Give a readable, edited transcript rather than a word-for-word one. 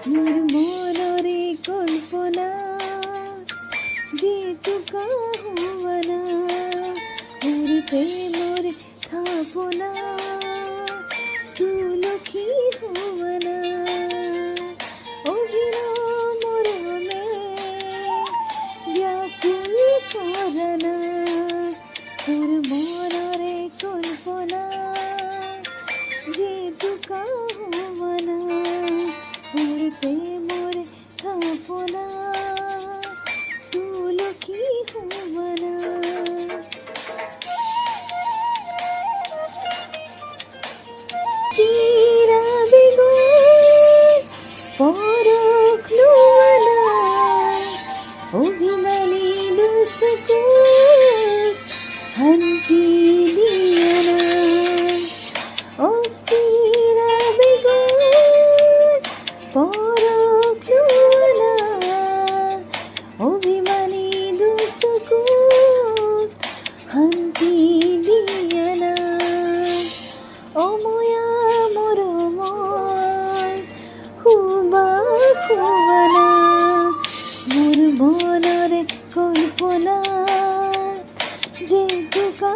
মোর মনরে কল্পনা যেটুকা হুয়ানা মোর প্রেমর থাপনা তুলখী হুয়ানা অবিরাম মরমে ব্যাকুল করনা তোর মনরে কল্পনা যেটুকা হুয়ানা মোর প্রেমর থাপনা তুলখী হুয়ানা চিরা বেগুন পরখ লুয়ানা অভিমানী লুসকু হান্তি লিয়ানা অস্থিরা বেগুন পরখ লুয়ানা অভিমানী লুসকু হান্তি লিয়ানা অময়া মরময় হুবা খুয়ানা মোর মনরে কল্পনা যেটুকা